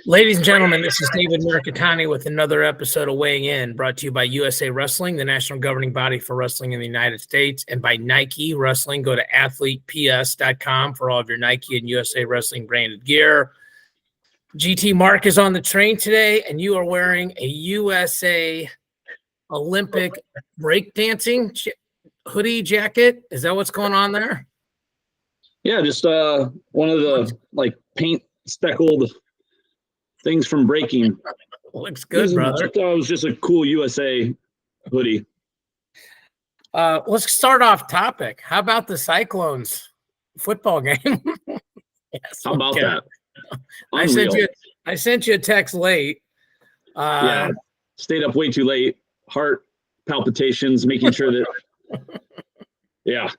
Ladies and gentlemen, this is David Mirikitani with another episode of Weighing In, brought to you by USA Wrestling, the national governing body for wrestling in the United States, and by Nike Wrestling. Go to athleteps.com for all of your Nike and USA Wrestling branded gear. GT Mark is on the train today, and you are wearing a USA Olympic breakdancing hoodie jacket. Is that what's going on there? Yeah, just one of the paint speckled things from breaking. Looks good, brother. I thought it was just a cool USA hoodie. Let's start off topic. How about the Cyclones football game? Yes, how about that? I sent you a text late. Yeah, stayed up way too late. Heart palpitations, making sure that. Yeah.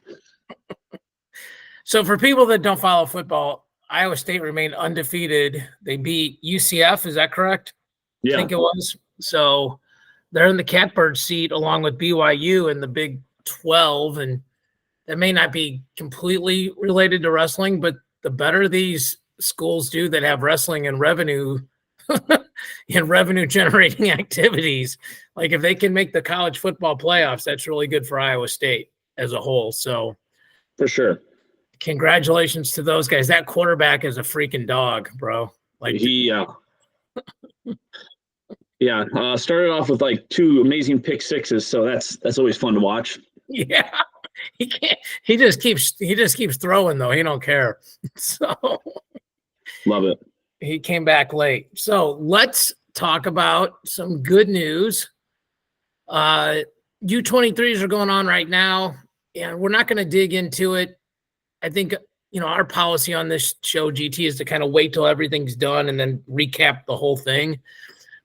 So for people that don't follow football, Iowa State remained undefeated. They beat UCF. Is that correct? Yeah. I think it was. So they're in the catbird seat along with BYU in the Big 12. And that may not be completely related to wrestling, but the better these schools do that have wrestling and revenue and revenue generating activities, like if they can make the college football playoffs, that's really good for Iowa State as a whole. So for sure. Congratulations to those guys. That quarterback is a freaking dog, bro. Like started off with two amazing pick sixes, so that's always fun to watch. Yeah, he just keeps throwing though. He don't care. So love it. He came back late. So let's talk about some good news. U23s are going on right now, and we're not going to dig into it. I think, our policy on this show, GT, is to kind of wait till everything's done and then recap the whole thing.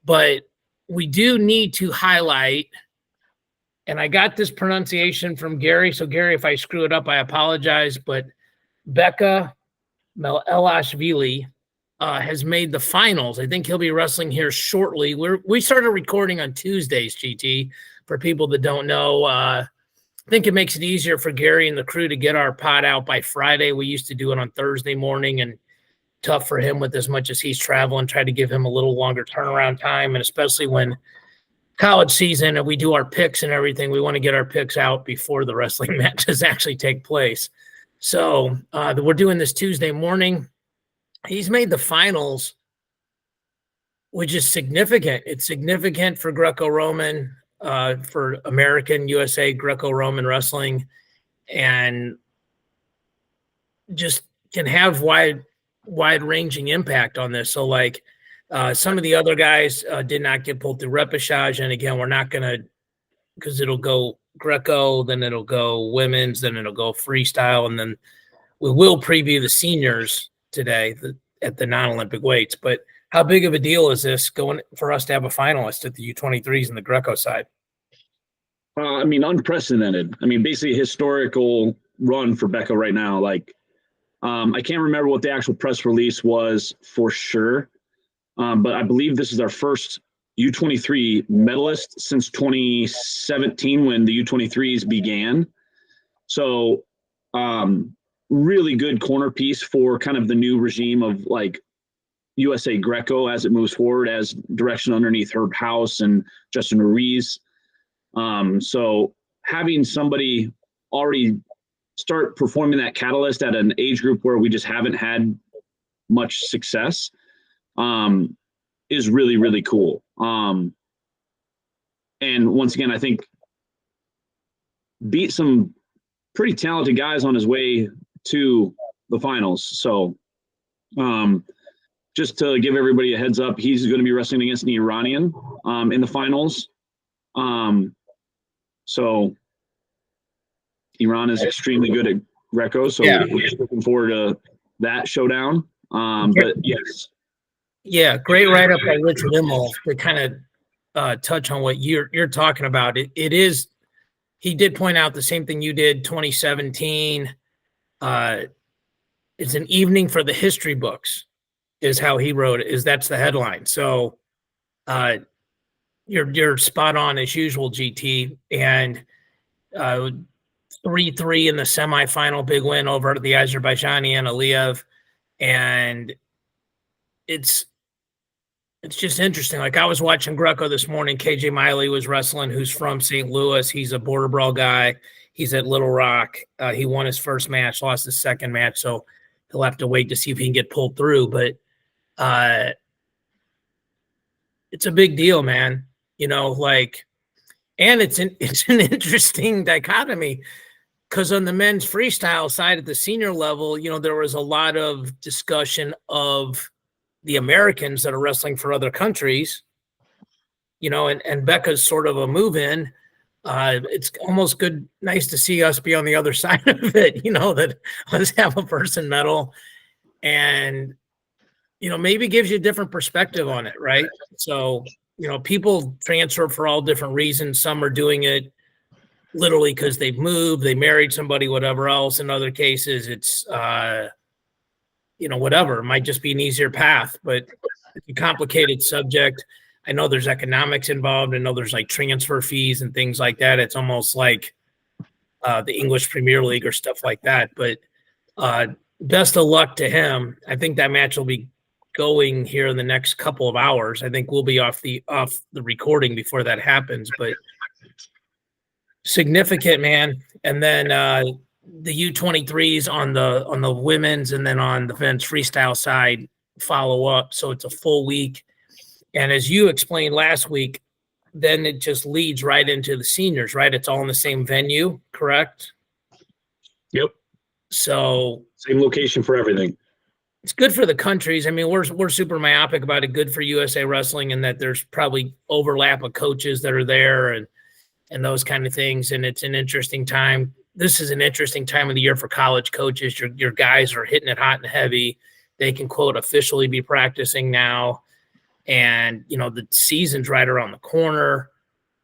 But we do need to highlight, and I got this pronunciation from Gary. So, Gary, if I screw it up, I apologize. But Becca Melashvili has made the finals. I think he'll be wrestling here shortly. We started recording on Tuesdays, GT, for people that don't know. I think it makes it easier for Gary and the crew to get our pod out by Friday. We used to do it on Thursday morning, and tough for him with as much as he's traveling, try to give him a little longer turnaround time. And especially when college season and we do our picks and everything, we want to get our picks out before the wrestling matches actually take place. So we're doing this Tuesday morning. He's made the finals, which is significant. It's significant for Greco-Roman, for American USA Greco-Roman wrestling, and just can have wide-ranging impact on this. So some of the other guys did not get pulled through repechage, and again, we're not going to, because it'll go Greco, then it'll go women's, then it'll go freestyle, and then we will preview the seniors today at the non-Olympic weights. But how big of a deal is this going for us to have a finalist at the U23s and the Greco side? Unprecedented. Basically a historical run for Becca right now. I can't remember what the actual press release was for sure, but I believe this is our first U23 medalist since 2017 when the U23s began. So really good corner piece for kind of the new regime of USA Greco as it moves forward, as direction underneath Herb House and Justin Ruiz. So having somebody already start performing that catalyst at an age group where we just haven't had much success is really, really cool. And once again, I think beat some pretty talented guys on his way to the finals. So just to give everybody a heads up, he's going to be wrestling against an Iranian in the finals. So Iran is extremely good at Greco, so we're just looking forward to that showdown. But yes. Yeah, great write-up by Richard Immel to kind of touch on what you're talking about. It is, he did point out the same thing you did, 2017. It's an evening for the history books, is how he wrote it, that's the headline. So you're spot on as usual, GT. And 3-3 in the semifinal, big win over the Azerbaijani and Aliyev. And it's it's just interesting. Like I was watching Greco this morning. KJ Miley was wrestling, who's from St. Louis. He's a border brawl guy. He's at Little Rock. He won his first match, lost his second match. So he'll have to wait to see if he can get pulled through. But it's a big deal, man. Like, and it's an interesting dichotomy because on the men's freestyle side at the senior level, there was a lot of discussion of the Americans that are wrestling for other countries, and Becca's sort of a move-in. It's almost nice to see us be on the other side of it, that let's have a person medal and, maybe gives you a different perspective on it, right? So, people transfer for all different reasons. Some are doing it literally because they've moved, they married somebody, whatever else. In other cases, it's, whatever. It might just be an easier path, but it's a complicated subject. I know there's economics involved. I know there's like transfer fees and things like that. It's almost like the English Premier League or stuff like that. But best of luck to him. I think that match will be going here in the next couple of hours. I think we'll be off the recording before that happens, but significant, man. And then the U23s on the women's and then on the men's freestyle side follow up. So it's a full week. And as you explained last week, then it just leads right into the seniors, right? It's all in the same venue, correct? Yep. So same location for everything. It's good for the countries. I mean, we're super myopic about it. Good for USA Wrestling in that there's probably overlap of coaches that are there and those kind of things. And it's an interesting time. This is an interesting time of the year for college coaches. Your guys are hitting it hot and heavy. They can, quote, officially be practicing now. And, the season's right around the corner.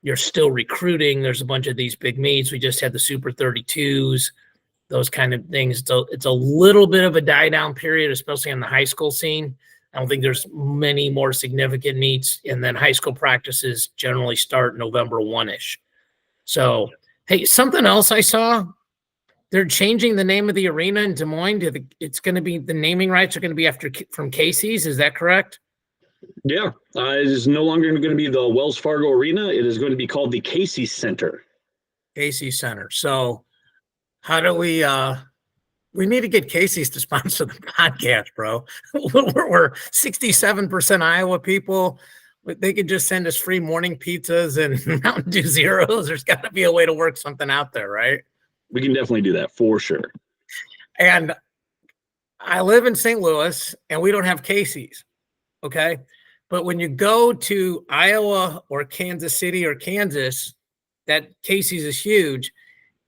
You're still recruiting. There's a bunch of these big meets. We just had the Super 32s, those kind of things. It's a little bit of a die-down period, especially on the high school scene. I don't think there's many more significant meets. And then high school practices generally start November 1-ish. So, hey, something else I saw, they're changing the name of the arena in Des Moines. It's going to be, the naming rights are going to be from Casey's. Is that correct? Yeah, it is no longer going to be the Wells Fargo Arena. It is going to be called the Casey Center. Casey Center. So how do we need to get Casey's to sponsor the podcast, bro. We're 67% Iowa people. They could just send us free morning pizzas and Mountain Dew Zeros. There's got to be a way to work something out there, right? We can definitely do that for sure. And I live in St. Louis, and we don't have Casey's, okay? But when you go to Iowa or Kansas City or Kansas, that Casey's is huge,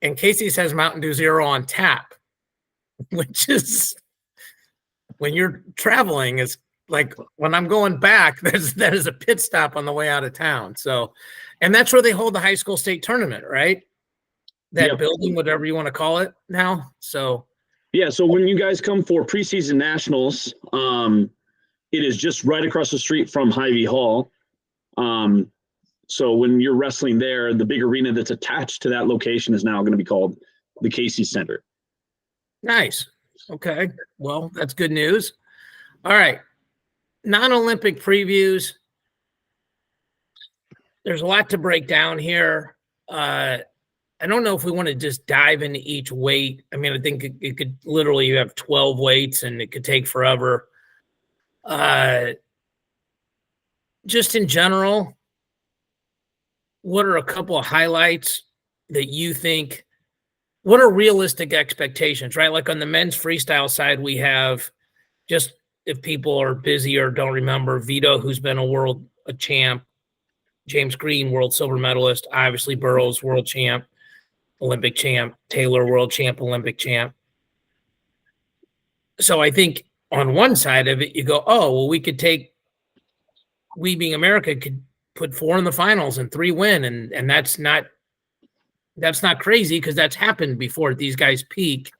and Casey's has Mountain Dew Zero on tap, which is, when you're traveling, is like when I'm going back, that is a pit stop on the way out of town. So, and that's where they hold the high school state tournament, right? That Yep. building, whatever you want to call it now. So, yeah. So when you guys come for preseason nationals, it is just right across the street from Hy-Vee Hall. So when you're wrestling there, the big arena that's attached to that location is now going to be called the Casey Center. nice. Okay. Well, that's good news. All right. Non-Olympic previews. There's a lot to break down here. I don't know if we want to just dive into each weight. I mean, I think it could literally, you have 12 weights and it could take forever. Just in general, what are a couple of highlights that you think, what are realistic expectations, right? Like on the men's freestyle side, we have, just if people are busy or don't remember, Vito, who's been a champ, James Green, world silver medalist, obviously Burroughs, world champ, Olympic champ, Taylor, world champ, Olympic champ. So I think on one side of it, you go, oh, well, we being America could put 4 in the finals and 3 win. And that's not crazy because that's happened before these guys peak.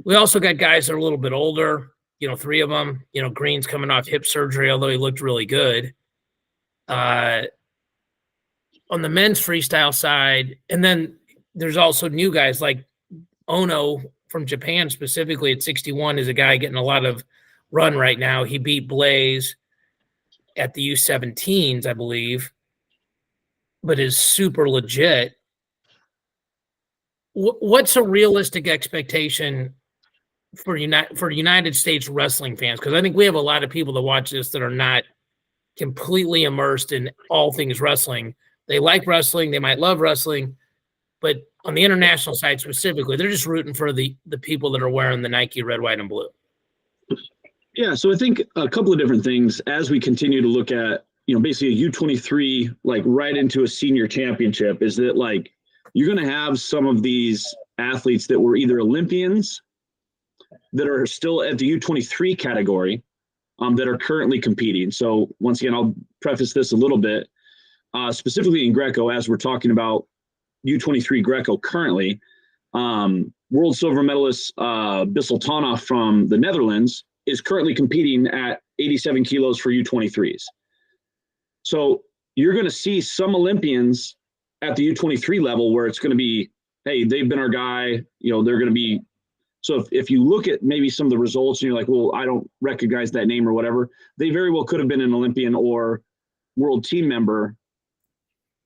We also got guys that are a little bit older, 3 of them, Green's coming off hip surgery, although he looked really good. On the men's freestyle side, and then there's also new guys like Ono from Japan, specifically at 61, is a guy getting a lot of run right now. He beat Blaze. at the U17s, I believe, but is super legit. What's a realistic expectation for United States wrestling fans? Because I think we have a lot of people that watch this that are not completely immersed in all things wrestling. They like wrestling, they might love wrestling, but on the international side specifically, they're just rooting for the people that are wearing the Nike red, white, and blue. Yeah, so I think a couple of different things as we continue to look at, basically a U23, like right into a senior championship, is that like you're going to have some of these athletes that were either Olympians that are still at the U23 category that are currently competing. So once again, I'll preface this a little bit, specifically in Greco, as we're talking about U23 Greco currently, world silver medalist Bissel Tana from the Netherlands is currently competing at 87 kilos for U23s. So you're going to see some Olympians at the U23 level where it's going to be, hey, they've been our guy, they're going to be. So if you look at maybe some of the results and you're like, well, I don't recognize that name or whatever, they very well could have been an Olympian or world team member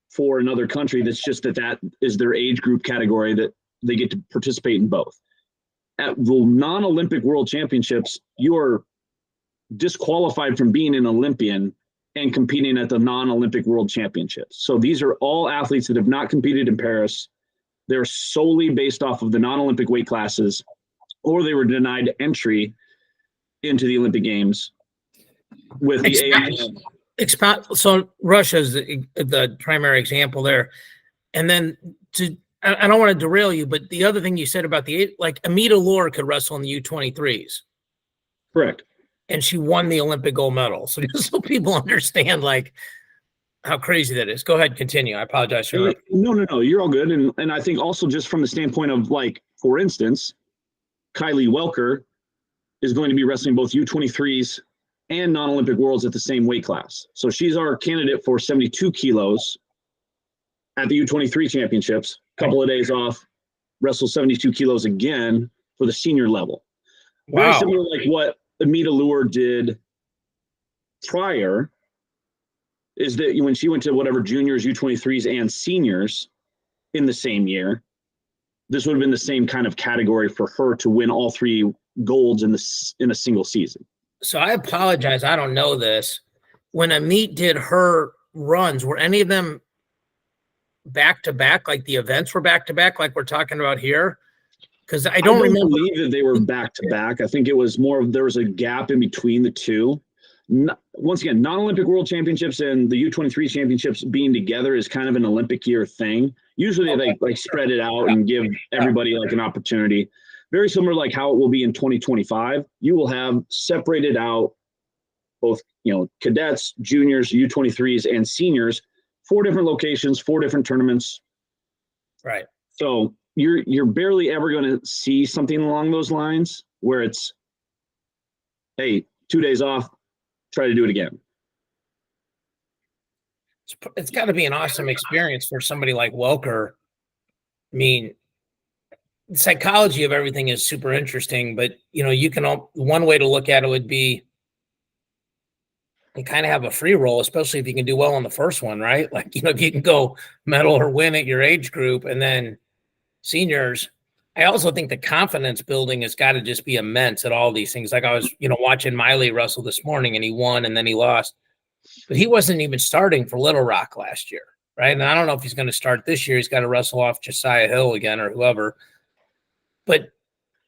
for another country. That's just that is their age group category that they get to participate in both. At the non-Olympic world championships, you are disqualified from being an Olympian and competing at the non-Olympic world championships. So these are all athletes that have not competed in Paris. They're solely based off of the non-Olympic weight classes, or they were denied entry into the Olympic Games with the AIM. So Russia's the primary example there. And then I don't want to derail you, but the other thing you said about Amita Lohr could wrestle in the U23s. Correct. And she won the Olympic gold medal. So just so people understand how crazy that is. Go ahead, continue. I apologize for that. No, you're all good. And I think also just from the standpoint of for instance, Kylie Welker is going to be wrestling both U23s and non-Olympic worlds at the same weight class. So she's our candidate for 72 kilos at the U23 championships, couple of days off, wrestle 72 kilos again for the senior level. Wow. Very similar like what Amita Lohr did prior, is that when she went to whatever juniors, U23s, and seniors in the same year, this would have been the same kind of category for her to win all three golds in a single season. So I apologize, I don't know this. When Amit did her runs, were any of them back-to-back, like the events were back-to-back, like we're talking about here? Because I don't remember. Believe that they were back-to-back. I think it was more of there was a gap in between the two. Once again, non-Olympic world championships and the U23 championships being together is kind of an Olympic year thing. Usually they spread it out and give everybody an opportunity. Very similar like how it will be in 2025. You will have separated out both, cadets, juniors, U23s, and seniors, 4 different locations, 4 different tournaments. Right. So you're barely ever going to see something along those lines where it's, hey, 2 days off, try to do it again. It's got to be an awesome experience for somebody like Welker. I mean, the psychology of everything is super interesting, but you can one way to look at it would be you kind of have a free roll, especially if you can do well on the first one, right? If you can go medal or win at your age group, and then seniors. I also think the confidence building has got to just be immense at all these things. Like I was, watching Miley wrestle this morning, and he won and then he lost, but he wasn't even starting for Little Rock last year, right? And I don't know if he's going to start this year. He's got to wrestle off Josiah Hill again or whoever. But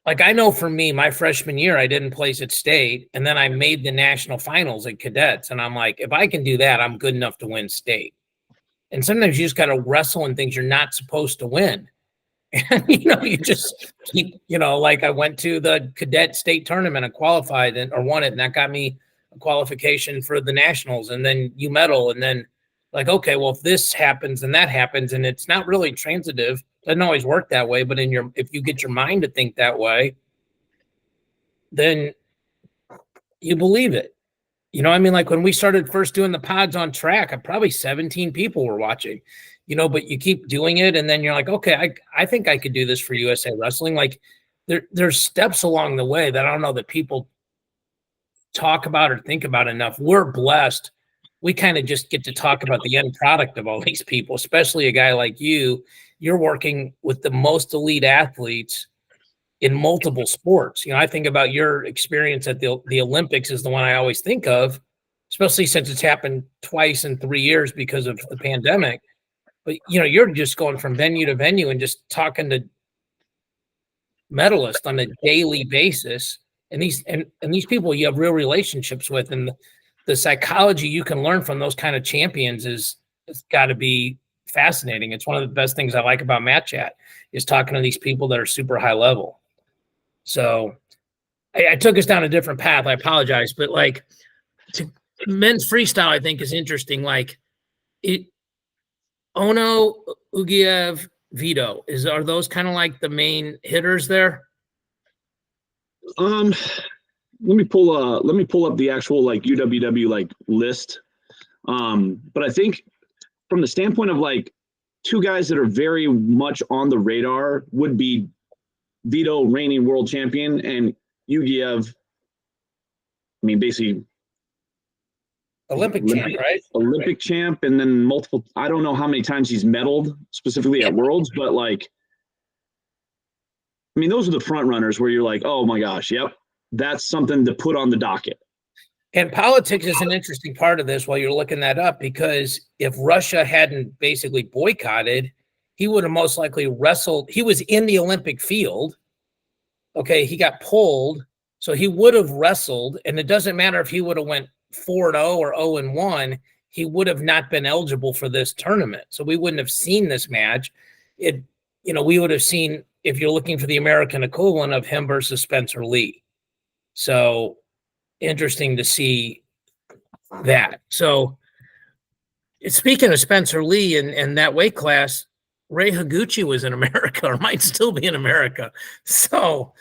I know for me, my freshman year, I didn't place at state, and then I made the national finals at cadets. And I'm like, if I can do that, I'm good enough to win state. And sometimes you just got to wrestle in things you're not supposed to win. And, you just keep, I went to the cadet state tournament and qualified or won it. And that got me a qualification for the nationals, and then you medal. And then okay, well, if this happens and that happens, and it's not really transitive, doesn't always work that way. But if you get your mind to think that way, then you believe it. When we started first doing the pods on track, probably 17 people were watching, but you keep doing it. And then you're like, okay, I think I could do this for USA Wrestling. There's steps along the way that I don't know that people talk about or think about enough. We're blessed we kind of just get to talk about the end product of all these people, especially a guy like you. You're working with the most elite athletes in multiple sports. I think about your experience at the Olympics is the one I always think of, especially since it's happened twice in 3 years because of the pandemic. But you're just going from venue to venue and just talking to medalists on a daily basis, and these people you have real relationships with, and the psychology you can learn from those kind of champions it's got to be fascinating. It's one of the best things I like about Mat Chat is talking to these people that are super high level. So I took us down a different path. I apologize, but like men's freestyle, I think is interesting. Like Ono, Ugiev, Vito are those kind of like the main hitters there? Let me pull up the actual like UWW like list. But I think from the standpoint of like two guys that are very much on the radar would be Vito, reigning world champion, and Ugiev. I mean, basically Olympic champ, right? Olympic champ, and then multiple. I don't know how many times he's medaled specifically at Worlds, but like, I mean, those are the front runners where you're like, oh my gosh, yep, that's something to put on the docket. And politics is an interesting part of this while you're looking that up, because if Russia hadn't basically boycotted, he would have most likely wrestled. He was in the Olympic field. Okay, he got pulled, so he would have wrestled, and it doesn't matter if he would have went 4-0 or 0-1, he would have not been eligible for this tournament. So we wouldn't have seen this match. We would have seen, if you're looking for the American equivalent of him versus Spencer Lee. So interesting to see that. So speaking of Spencer Lee and that weight class, Ray Higuchi was in America, or might still be in America. So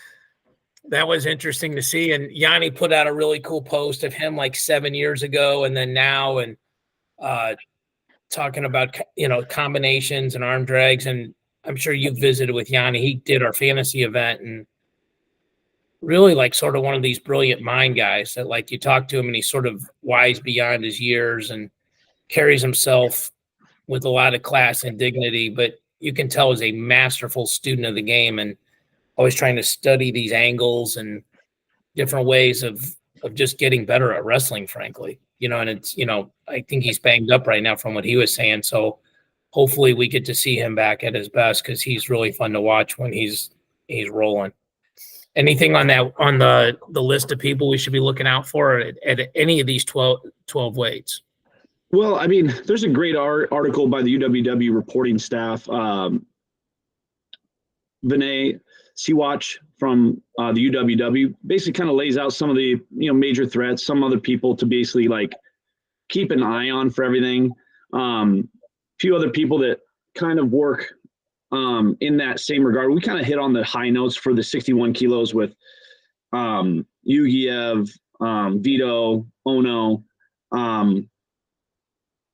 that was interesting to see. And Yanni put out a really cool post of him like 7 years ago and then now, and talking about, combinations and arm drags. And I'm sure you visited with Yanni. He did our fantasy event, and really like sort of one of these brilliant mind guys that like you talk to him and he's sort of wise beyond his years and carries himself with a lot of class and dignity, but you can tell is a masterful student of the game and always trying to study these angles and different ways of just getting better at wrestling, frankly. And it's, I think he's banged up right now from what he was saying. So hopefully we get to see him back at his best, because he's really fun to watch when he's rolling. Anything on the list of people we should be looking out for at any of these 12 weights? Well, I mean, there's a great article by the UWW reporting staff. Vinay Siwach from the UWW basically kind of lays out some of the major threats, some other people to basically like keep an eye on for everything. Few other people that kind of work in that same regard. We kind of hit on the high notes for the 61 kilos with Ugiev, Vito, Ono,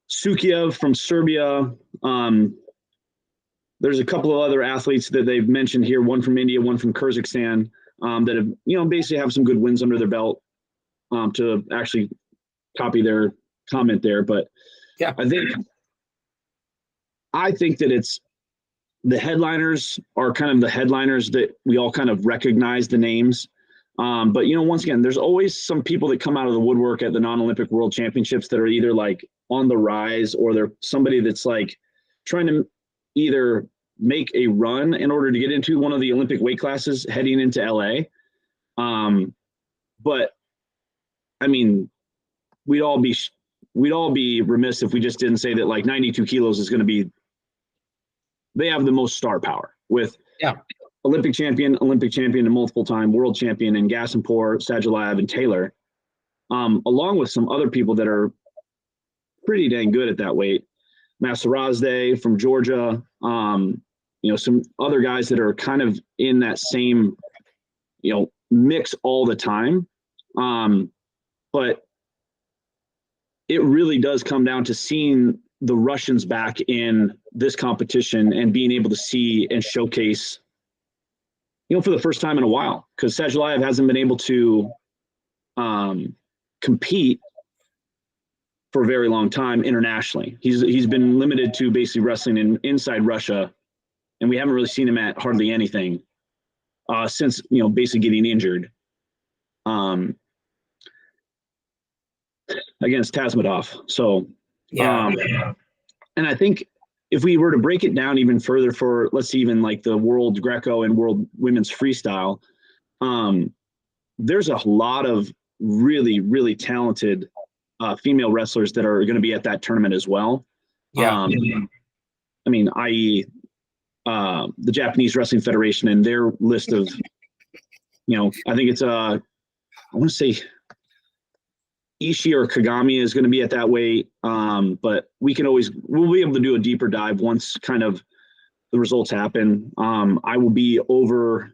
Sukiev from Serbia. There's a couple of other athletes that they've mentioned here, one from India, one from Kyrgyzstan, that have, basically have some good wins under their belt, to actually copy their comment there. But yeah, I think that it's, the headliners are kind of the headliners that we all kind of recognize the names. But, once again, there's always some people that come out of the woodwork at the non-Olympic world championships that are either like on the rise, or they're somebody that's like trying to either make a run in order to get into one of the Olympic weight classes heading into LA. But I mean, we'd all be remiss if we just didn't say that like 92 kilos is going to be, they have the most star power with Olympic champion and multiple time world champion in Gasimpour, Sajalayev, and Taylor, along with some other people that are pretty dang good at that weight. Masarazde from Georgia, some other guys that are kind of in that same, mix all the time. But it really does come down to seeing the Russians back in this competition and being able to see and showcase, for the first time in a while, because Sajalayev hasn't been able to compete for a very long time internationally. He's been limited to basically wrestling inside Russia, and we haven't really seen him at hardly anything since, basically getting injured against Tasmadov. So, and I think if we were to break it down even further for, let's see, even like the World Greco and World Women's Freestyle, there's a lot of really, really talented female wrestlers that are going to be at that tournament as well. I mean, i.e., the Japanese Wrestling Federation and their list of, I think it's I want to say Ishii or Kagami is going to be at that weight. But we'll be able to do a deeper dive once kind of the results happen. I will be over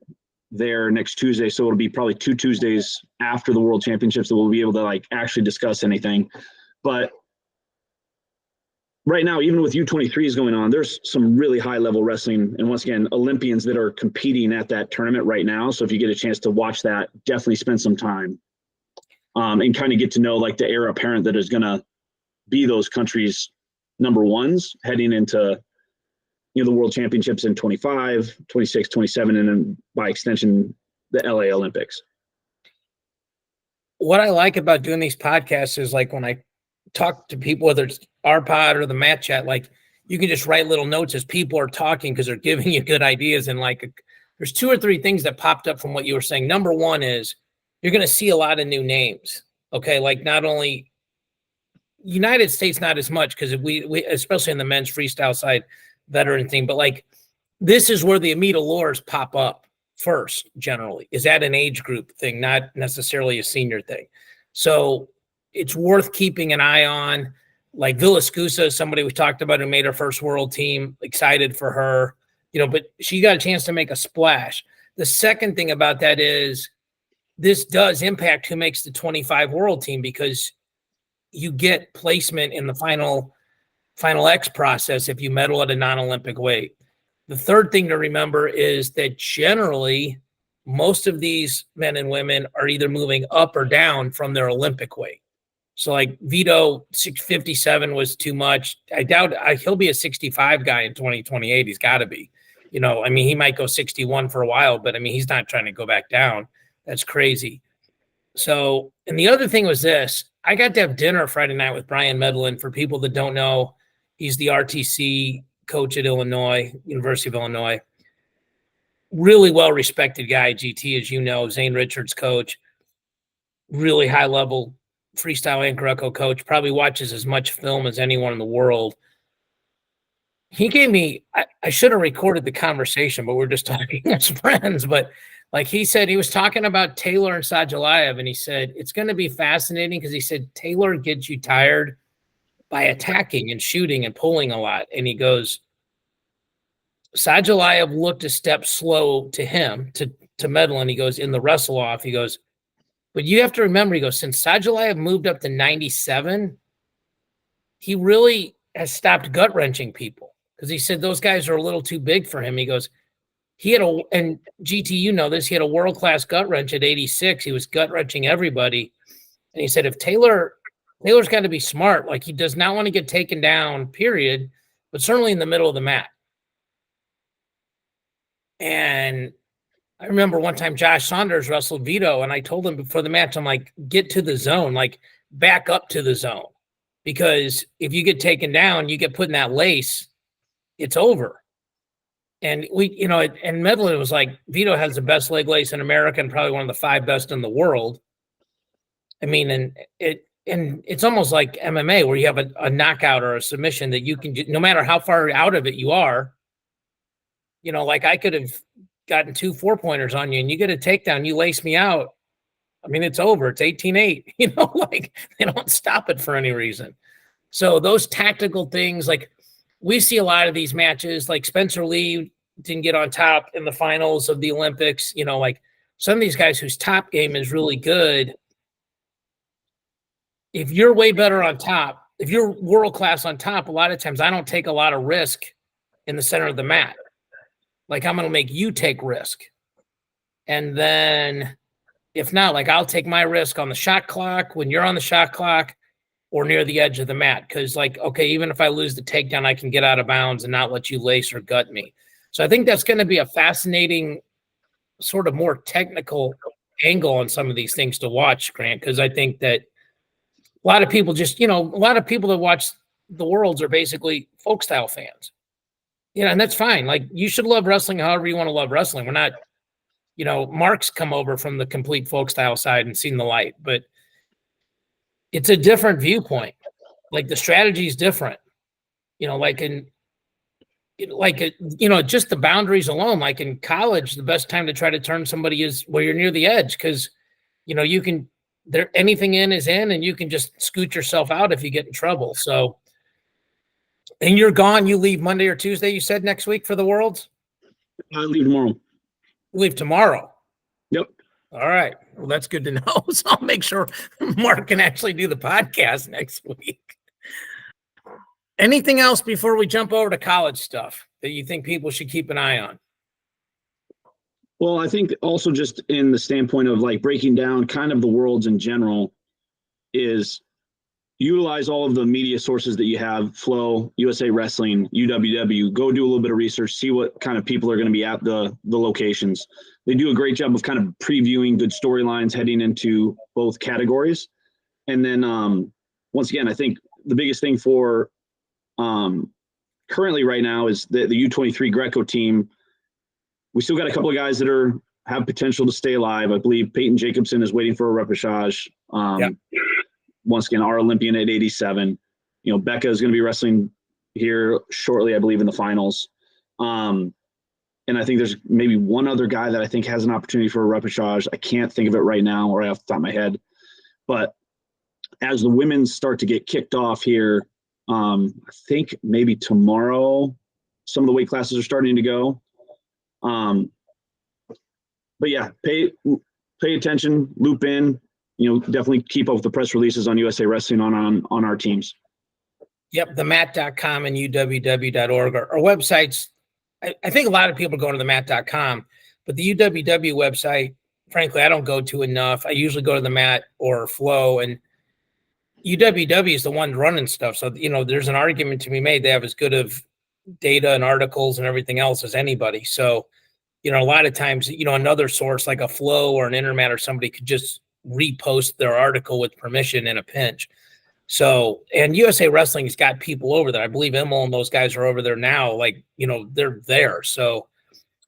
there next Tuesday, so it'll be probably 2 Tuesdays after the World Championships that we'll be able to like actually discuss anything. But right now, even with U23s going on, there's some really high level wrestling and once again Olympians that are competing at that tournament right now. So if you get a chance to watch that, definitely spend some time and kind of get to know like the heir apparent that is going to be those countries' number ones heading into the World Championships in 25, 26, 27, and then by extension, the LA Olympics. What I like about doing these podcasts is like when I talk to people, whether it's our pod or the Mat Chat, like you can just write little notes as people are talking because they're giving you good ideas. And like there's 2 or 3 things that popped up from what you were saying. Number one is you're going to see a lot of new names. Okay. Like not only United States, not as much because we, especially in the men's freestyle side, veteran thing, but like this is where the Amita Lures pop up first generally. Is that an age group thing, not necessarily a senior thing? So it's worth keeping an eye on. Like Villascusa, somebody we talked about who made her first world team, excited for her, but she got a chance to make a splash. The second thing about that is this does impact who makes the 25 world team because you get placement in the final X process if you medal at a non-Olympic weight. The third thing to remember is that generally most of these men and women are either moving up or down from their Olympic weight. So like Vito, 657 was too much. I doubt he'll be a 65 guy in 2028. He's got to be. He might go 61 for a while, but he's not trying to go back down. That's crazy. So, and the other thing was this. I got to have dinner Friday night with Brian Medlin. For people that don't know, he's the RTC coach at University of Illinois. Really well-respected guy, GT, as you know, Zane Richards' coach. Really high-level freestyle and Greco coach. Probably watches as much film as anyone in the world. He gave me – I should have recorded the conversation, but we're just talking as friends. But like he said, he was talking about Taylor and Sajalayev, and he said, it's going to be fascinating because he said Taylor gets you tired by attacking and shooting and pulling a lot. And he goes, Sajalayev looked a step slow to him, to Medlin. He goes, in the wrestle off, he goes, but you have to remember, he goes, since Sajalayev moved up to 97, he really has stopped gut wrenching people because he said those guys are a little too big for him. He goes, he had and GT, you know this, he had a world-class gut wrench at 86. He was gut wrenching everybody. And he said, if Taylor's got to be smart. Like he does not want to get taken down, period, but certainly in the middle of the mat. And I remember one time Josh Saunders wrestled Vito, and I told him before the match, I'm like, get to the zone, like back up to the zone. Because if you get taken down, you get put in that lace, it's over. And and Medlin was like, Vito has the best leg lace in America and probably one of the 5 best in the world. And it's almost like MMA where you have a knockout or a submission that you can, no matter how far out of it you are, like I could have gotten 2 4-pointers on you and you get a takedown, you lace me out. It's over. It's 18-8, like they don't stop it for any reason. So those tactical things, like we see a lot of these matches, like Spencer Lee didn't get on top in the finals of the Olympics, like some of these guys whose top game is really good. If you're way better on top, if you're world-class on top, a lot of times I don't take a lot of risk in the center of the mat. Like I'm going to make you take risk. And then if not, like I'll take my risk on the shot clock when you're on the shot clock. or near the edge of the mat. Because, like, okay, even if I lose the takedown, I can get out of bounds and not let you lace or gut me. So I think that's going to be a fascinating, sort of more technical angle on some of these things to watch, Grant, because I think that a lot of people just, a lot of people that watch the Worlds are basically folk style fans. And that's fine. Like, you should love wrestling however you want to love wrestling. We're not, Mark's come over from the complete folk style side and seen the light, but it's a different viewpoint. Like, the strategy is different, just the boundaries alone. Like in college, the best time to try to turn somebody is where you're near the edge. Cause you can, anything in is in, and you can just scoot yourself out if you get in trouble. So, and you're gone, you leave Monday or Tuesday, you said, next week for the Worlds? I leave tomorrow. You leave tomorrow? Yep. All right. Well, that's good to know. So I'll make sure Mark can actually do the podcast next week. Anything else before we jump over to college stuff that you think people should keep an eye on? Well, I think also just in the standpoint of like breaking down kind of the Worlds in general is utilize all of the media sources that you have, Flow, USA Wrestling, UWW, go do a little bit of research, see what kind of people are going to be at the locations. They do a great job of kind of previewing good storylines heading into both categories. And then once again, I think the biggest thing for currently right now is the U23 Greco team. We still got a couple of guys that have potential to stay alive. I believe Peyton Jacobson is waiting for a repechage. Once again, our Olympian at 87. Becca is going to be wrestling here shortly, I believe, in the finals. And I think there's maybe one other guy that I think has an opportunity for a repechage. I can't think of it right now or off the top of my head. But as the women start to get kicked off here, I think maybe tomorrow, some of the weight classes are starting to go. But yeah, pay attention, loop in, definitely keep up with the press releases on USA Wrestling on our teams. Yep. themat.com and uww.org are websites. I think a lot of people are going to the mat.com, but the UWW website, frankly, I don't go to enough. I usually go to the Mat or Flow, and UWW is the one running stuff. So, there's an argument to be made. They have as good of data and articles and everything else as anybody. So, a lot of times, another source like a Flow or an Intermat or somebody could just repost their article with permission in a pinch. So, and USA Wrestling's got people over there. I believe Emil and those guys are over there now. Like, they're there. So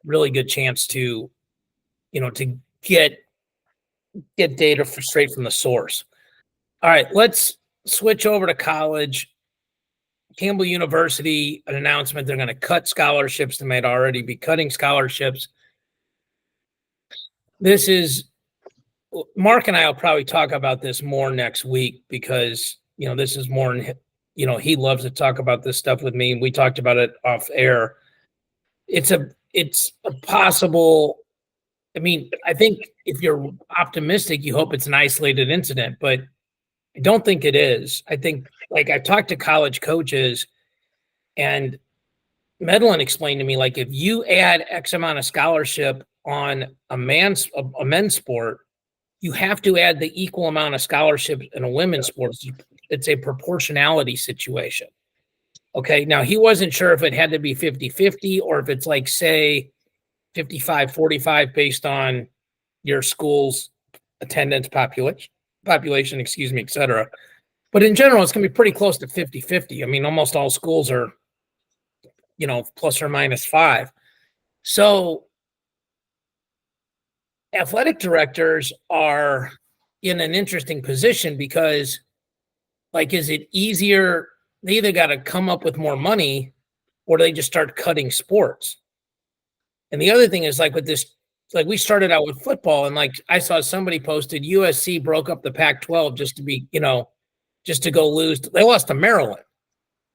really good chance to, to get data straight from the source. All right, let's switch over to college. Campbell University, an announcement, they're going to cut scholarships. They might already be cutting scholarships. This is, Mark and I will probably talk about this more next week because, this is more, he loves to talk about this stuff with me. We talked about it off air. It's a possible, I think if you're optimistic, you hope it's an isolated incident, but I don't think it is. I think, like, I talked to college coaches, and Medlin explained to me, like, if you add X amount of scholarship on a men's sport, you have to add the equal amount of scholarship in a women's sport. It's a proportionality situation. Okay. Now, he wasn't sure if it had to be 50-50 or if it's like, say, 55-45 based on your school's attendance population, et cetera. But in general, it's going to be pretty close to 50-50. Almost all schools are, plus or minus 5. So athletic directors are in an interesting position because, like, is it easier? They either got to come up with more money or they just start cutting sports. And the other thing is, like, with this, like, we started out with football, and like I saw somebody posted USC broke up the Pac-12 just to be, just to go lose. They lost to Maryland,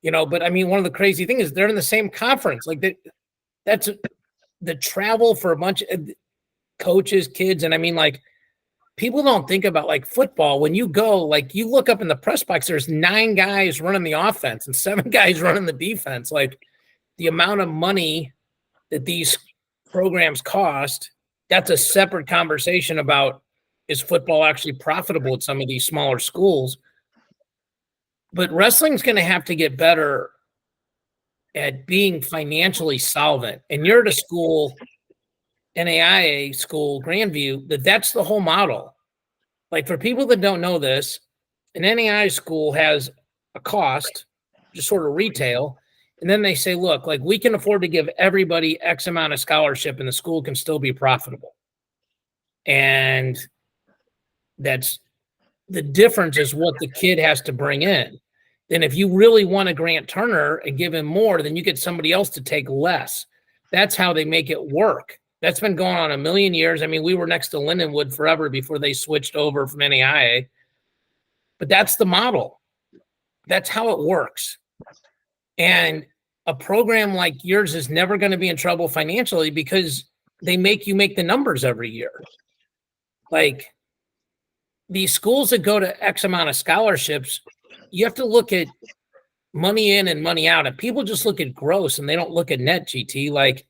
but one of the crazy things is they're in the same conference. Like, that's the travel for a bunch of coaches, kids. And like, people don't think about, like, football. When you go, like, you look up in the press box, there's 9 guys running the offense and 7 guys running the defense. Like, the amount of money that these programs cost, that's a separate conversation about, is football actually profitable at some of these smaller schools? But wrestling's going to have to get better at being financially solvent. And you're at a school, NAIA school, Grandview, that's the whole model. Like, for people that don't know this, an NAIA school has a cost, just sort of retail. And then they say, look, like, we can afford to give everybody X amount of scholarship and the school can still be profitable. And that's the difference, is what the kid has to bring in. Then if you really want a Grant Turner and give him more, then you get somebody else to take less. That's how they make it work. That's been going on a million years. I mean, we were next to Lindenwood forever before they switched over from NAIA. But that's the model. That's how it works. And a program like yours is never going to be in trouble financially because they make you make the numbers every year. Like, these schools that go to X amount of scholarships, you have to look at money in and money out. And people just look at gross and they don't look at net, GT. Like,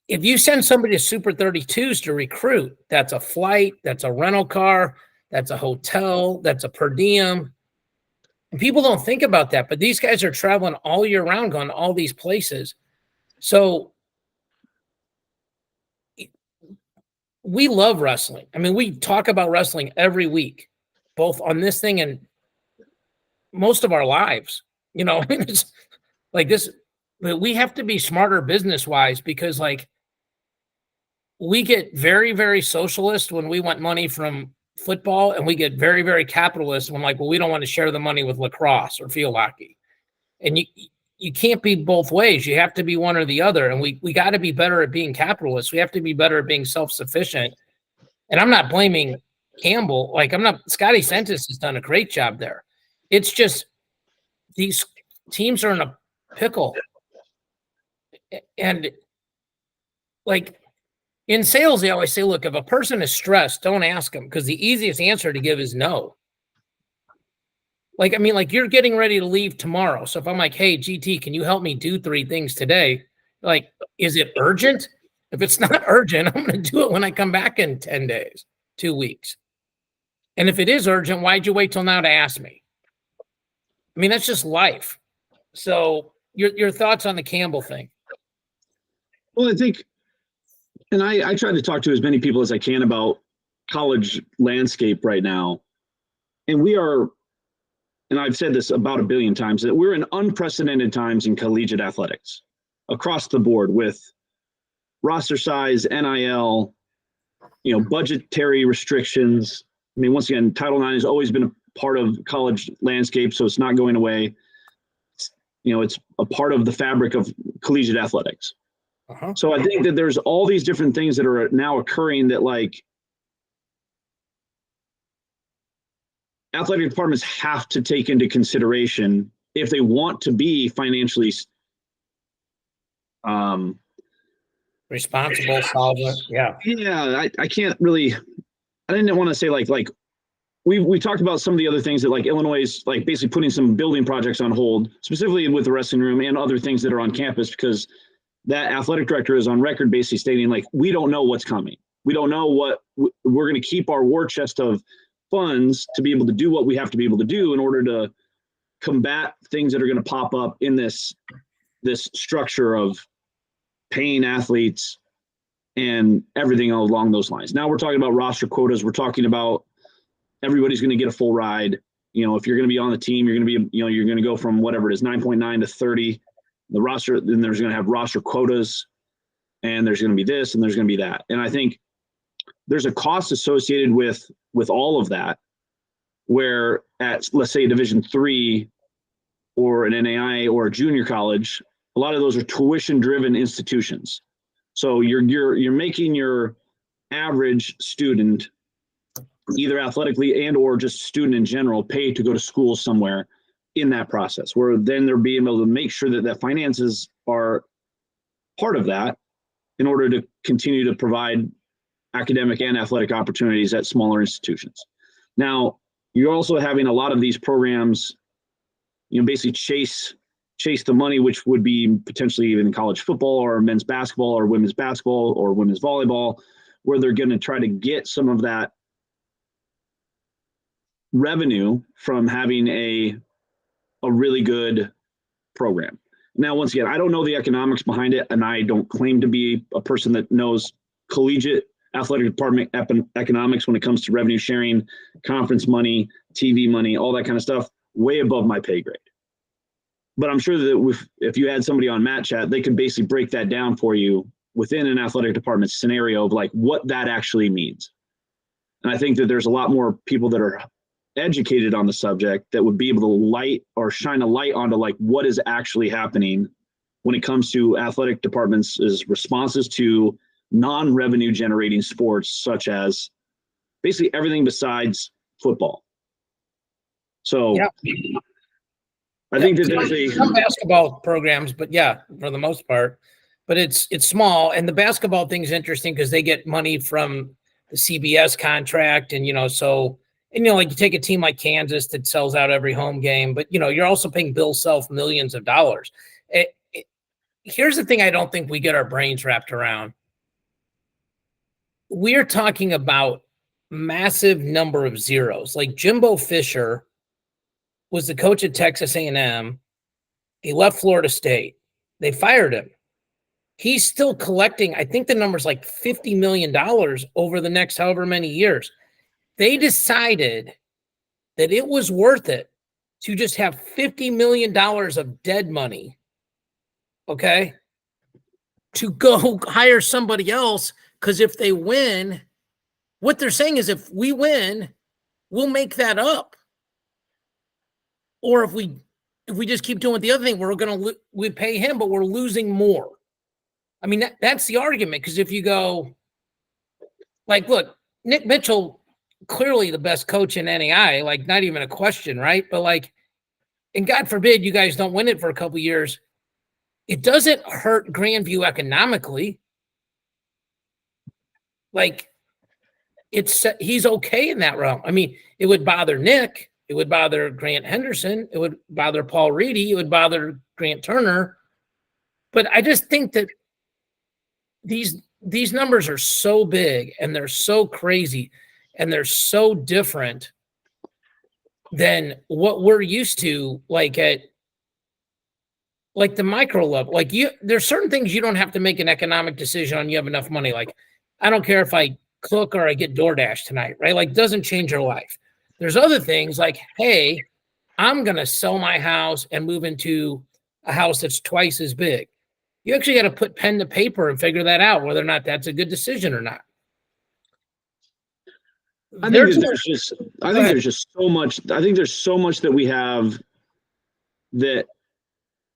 if you send somebody to Super 32s to recruit, that's a flight, that's a rental car, that's a hotel, that's a per diem. And people don't think about that, but these guys are traveling all year round, going to all these places. So we love wrestling. I mean, we talk about wrestling every week, both on this thing and most of our lives. You know, I mean, it's like this, but we have to be smarter business-wise, because, like, we get very, very socialist when we want money from football, and we get very, very capitalist when, like, well, we don't want to share the money with lacrosse or field hockey. And you can't be both ways. You have to be one or the other. And we got to be better at being capitalist. We have to be better at being self-sufficient. And I'm not blaming Campbell. Like, Scotty Sentis has done a great job there. It's just these teams are in a pickle. And, like, in sales, they always say, look, if a person is stressed, don't ask them, because the easiest answer to give is no. Like, I mean, like, you're getting ready to leave tomorrow. So if I'm like, hey, GT, can you help me do 3 things today? Like, is it urgent? If it's not urgent, I'm going to do it when I come back in 10 days, 2 weeks. And if it is urgent, why'd you wait till now to ask me? I mean, that's just life. So your thoughts on the Campbell thing? Well, I think, and I try to talk to as many people as I can about college landscape right now. And we are, and I've said this about 1 billion times, that we're in unprecedented times in collegiate athletics across the board, with roster size, NIL, budgetary restrictions. I mean, once again, Title IX has always been a part of college landscape, so it's not going away. It's a part of the fabric of collegiate athletics. Uh-huh. So I think that there's all these different things that are now occurring that, like, athletic departments have to take into consideration if they want to be financially responsible, solvent. Yeah. Yeah, I can't really, I didn't want to say like we talked about some of the other things that, like, Illinois is, like, basically putting some building projects on hold, specifically with the wrestling room and other things that are on campus, because that athletic director is on record basically stating, like, we don't know what's coming. We don't know what we're going to keep our war chest of funds to be able to do what we have to be able to do in order to combat things that are going to pop up in this structure of paying athletes and everything along those lines. Now we're talking about roster quotas. We're talking about everybody's going to get a full ride. If you're going to be on the team, you're going to be, you're going to go from whatever it is, 9.9 to 30. The roster, then there's going to have roster quotas, and there's going to be this, and there's going to be that. And I think there's a cost associated with all of that, where at, let's say, Division III or an NAIA or a junior college, a lot of those are tuition-driven institutions. So you're making your average student, either athletically and or just student in general, pay to go to school somewhere in that process, where then they're being able to make sure that finances are part of that in order to continue to provide academic and athletic opportunities at smaller institutions. Now, you're also having a lot of these programs, basically chase the money, which would be potentially even college football or men's basketball or women's volleyball, where they're going to try to get some of that revenue from having a really good program. Now, once again, I don't know the economics behind it, and I don't claim to be a person that knows collegiate athletic department economics when it comes to revenue sharing, conference money, TV money, all that kind of stuff, way above my pay grade. But I'm sure that if you had somebody on Matt Chat, they could basically break that down for you within an athletic department scenario of like what that actually means. And I think that there's a lot more people that are educated on the subject that would be able to shine a light onto like what is actually happening when it comes to athletic departments' responses to non-revenue generating sports, such as basically everything besides football. So yeah. I think that there's some basketball programs, but yeah, for the most part, but it's small. And the basketball thing is interesting because they get money from the CBS contract. And, like you take a team like Kansas that sells out every home game, but, you're also paying Bill Self millions of dollars. Here's the thing I don't think we get our brains wrapped around. We're talking about massive number of zeros. Like Jimbo Fisher was the coach at Texas A&M. He left Florida State. They fired him. He's still collecting, I think the number's like $50 million over the next however many years. They decided that it was worth it to just have $50 million of dead money, okay, to go hire somebody else, because if they win, what they're saying is if we win, we'll make that up. Or if we just keep doing the other thing, we pay him, but we're losing more. I mean, that's the argument, because if you go, like, look, Nick Mitchell, clearly the best coach in NAI, like not even a question, right? But like, and God forbid you guys don't win it for a couple of years, it doesn't hurt Grandview economically. Like, he's okay in that realm. I mean, it would bother Nick, it would bother Grant Henderson, it would bother Paul Reedy, it would bother Grant Turner. But I just think that these numbers are so big and they're so crazy and they're so different than what we're used to, like at like the micro level. Like there's certain things you don't have to make an economic decision on. You have enough money. Like, I don't care if I cook or I get DoorDash tonight, right? Like, doesn't change your life. There's other things like, hey, I'm going to sell my house and move into a house that's twice as big. You actually got to put pen to paper and figure that out, whether or not that's a good decision or not. I think there's just so much. I think there's so much that we have that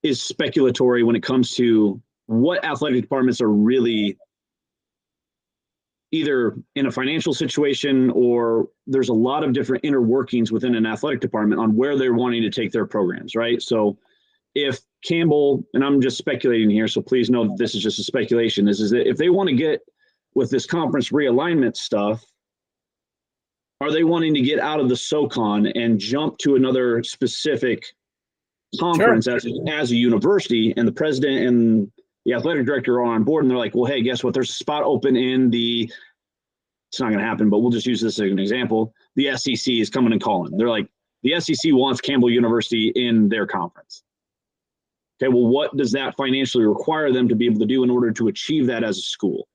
is speculatory when it comes to what athletic departments are really either in a financial situation, or there's a lot of different inner workings within an athletic department on where they're wanting to take their programs, right? So if Campbell, and I'm just speculating here, so please know that this is just a speculation, is that if they want to get with this conference realignment stuff, are they wanting to get out of the SoCon and jump to another specific conference as a university, and the president and the athletic director are on board, and they're like, well, hey, guess what? There's a spot open in it's not going to happen, but we'll just use this as an example. The SEC is coming and calling. They're like, the SEC wants Campbell University in their conference. Okay, well, what does that financially require them to be able to do in order to achieve that as a school?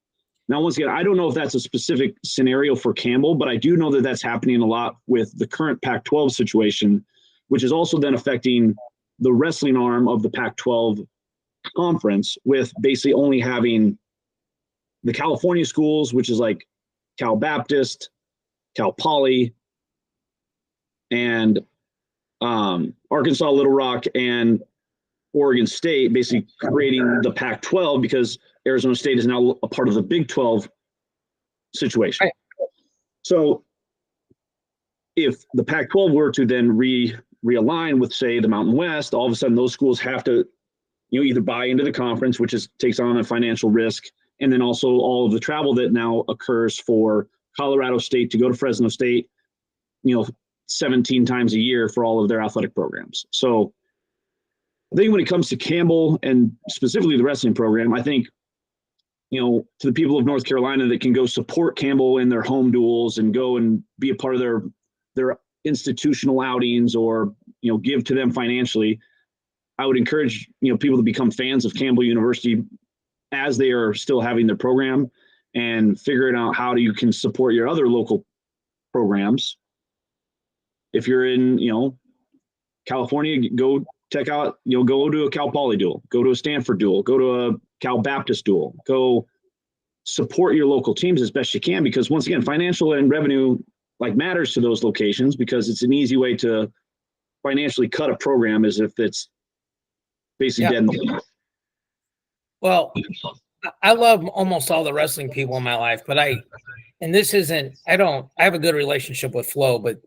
Now, once again, I don't know if that's a specific scenario for Campbell, but I do know that that's happening a lot with the current Pac-12 situation, which is also then affecting the wrestling arm of the Pac-12 conference, with basically only having the California schools, which is like Cal Baptist, Cal Poly, and Arkansas Little Rock and Oregon State, basically creating the Pac-12, because Arizona State is now a part of the Big 12 situation. Right. So if the Pac-12 were to then realign with, say, the Mountain West, all of a sudden those schools have to, either buy into the conference, which takes on a financial risk, and then also all of the travel that now occurs for Colorado State to go to Fresno State, 17 times a year for all of their athletic programs. So I think when it comes to Campbell and specifically the wrestling program, I think, to the people of North Carolina that can go support Campbell in their home duels and go and be a part of their institutional outings or, give to them financially, I would encourage, people to become fans of Campbell University as they are still having their program, and figuring out how you can support your other local programs. If you're in, California, go check out, go to a Cal Poly duel, go to a Stanford duel, go to a Cal Baptist duel, go support your local teams as best you can, because once again, financial and revenue matters to those locations, because it's an easy way to financially cut a program as if it's basically dead in the water. Well, I love almost all the wrestling people in my life, but I have a good relationship with Flow, but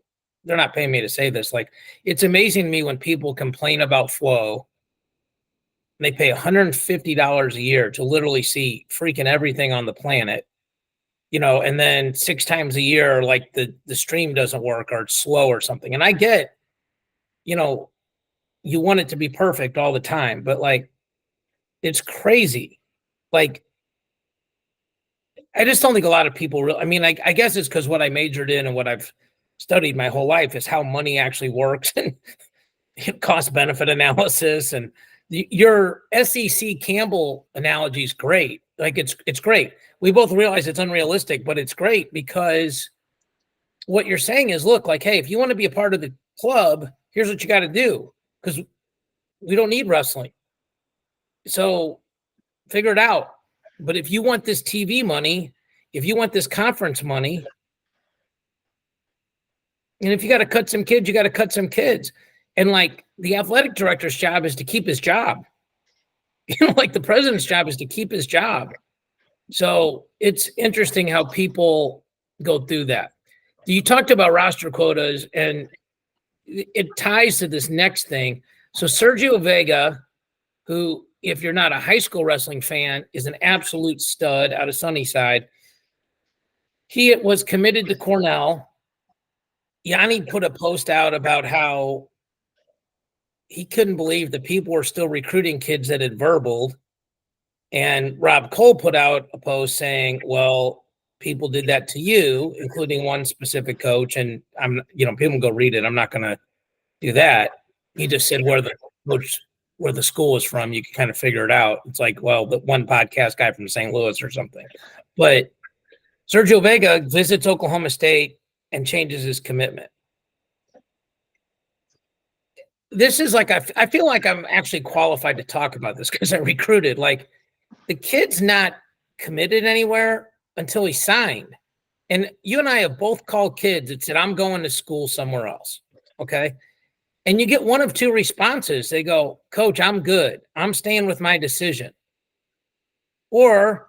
they're not paying me to say this. It's amazing to me when people complain about Flow. They pay $150 a year to literally see freaking everything on the planet, and then 6 times a year, the stream doesn't work or it's slow or something. And I get, you want it to be perfect all the time, but it's crazy. I just don't think a lot of people I guess it's because what I majored in and what I've studied my whole life is how money actually works and cost benefit analysis. And your SEC Campbell analogy is great. It's great. We both realize it's unrealistic, but it's great because what you're saying is, look, hey, if you want to be a part of the club, here's what you got to do, because we don't need wrestling. So figure it out. But if you want this TV money, if you want this conference money, and if you got to cut some kids, you got to cut some kids. And the athletic director's job is to keep his job. The president's job is to keep his job. So it's interesting how people go through that. You talked about roster quotas, and it ties to this next thing. So Sergio Vega, who, if you're not a high school wrestling fan, is an absolute stud out of Sunnyside. He was committed to Cornell. Yanni put a post out about how he couldn't believe that people were still recruiting kids that had verbaled. And Rob Cole put out a post saying, well, people did that to you, including one specific coach. And people can go read it. I'm not going to do that. He just said where the school is from. You can kind of figure it out. It's the one podcast guy from St. Louis or something. But Sergio Vega visits Oklahoma State and changes his commitment. This is I feel like I'm actually qualified to talk about this because I recruited. The kid's not committed anywhere until he signed. And you and I have both called kids that said, I'm going to school somewhere else. Okay. And you get one of two responses. They go, Coach, I'm good. I'm staying with my decision. Or